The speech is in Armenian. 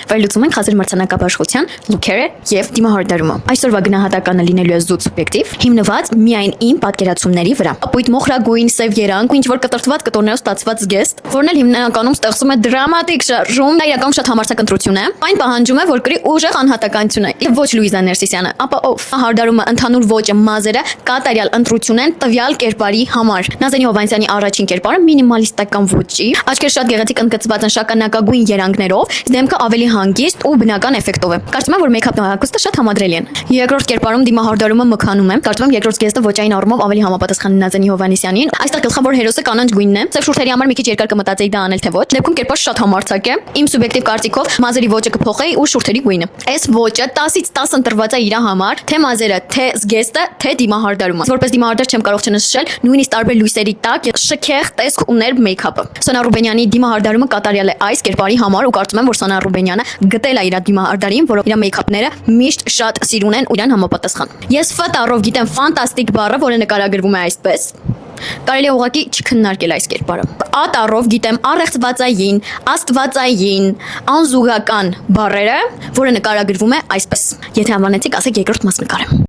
Վերլուծում ենք հազար մրցանակաբաշխության լուքերը եւ դիմահարդարումը։ Այսօրվա գնահատականը լինելու է զուտ սուբյեկտիվ, հիմնված միայն իմ պատկերացումների վրա։ Ապույտ մոխրագույն սև երանգ, ինչ որ կտրտված կտորներով ստացված զգեստ, որն էլ հիմնականում ստեղծում է դրամատիկ շարժում, դա իրականում շատ համարձակ ընտրություն է։ Այն պահանջում է, որ կրի ուժեղ անհատականություն է, եւ ոչ Լուիզա Ներսիսյանը, ապա ով։ Հարդարումը ընդհանուր ոճը մազերը կատարյալ ընտրություն են տվյալ կերպարի համար։ Նազենի Հովանեսյանի առաջին կերպարը մինիմալիստական ոճի, աչքերը շատ գեղեցիկ ընդգծված են շագանակագույն երանգներով, դեմքը ավելի հանգիստ ու բնական էֆեկտով է։ Կարծում եմ, որ մեյքափն ու հագուստը շատ համադրելի են։ Երկրորդ կերպարում դիմահարդարումը մքանում է։ Կարծում եմ երկրորդ զգեստը ոճային առումով ավելի համապատասխան է Նազենի Հովանեսյանին։ Այստեղ գլխավոր հերոսը կանանչ գույնն է։ Սև շուրթերի համար մի քիչ երկար կմտածեի դա անել թե ոչ։ Դեպքում կերպարը շատ համարձակ է։ Իմ սուբյեկտիվ կարծիքով մազերի ոճը կփոխեի ու շուրթերի գույնը։ Այս ոճը 10-ից 10 ընտրված է իր համար, թե մազերը, թե զգեստը, թե դիմահարդարումը։ Որպես դիմահարդար չեմ կարող չնշել նույնիսկ տարբեր լույսերի տակ շքեղ տեսք ուներ մեյքափը։ Սոնա Ռուբենյանի դիմահարդարումը կատարյալ է այս կերպարի համար ու կարծում եմ, որ Սոնա Ռուբենյանը գտել է իր դիմահարդարին, որով իր մեյքափները միշտ շատ սիրուն են ու իրան համապատասխան։ Ես Ֆ տառով գիտեմ ֆանտաստիկ բառը, որը նկարագրվում է այսպես։ Կարելի է ուղղակի չքննարկել այս կերպարը։ Ա տառով գիտեմ առեղծվածային, աստվածային, անզուգական բառերը, որը նկարագրվում է այսպես։ Եթե անվանեցիք, ասեք երկրորդ մասնկարը։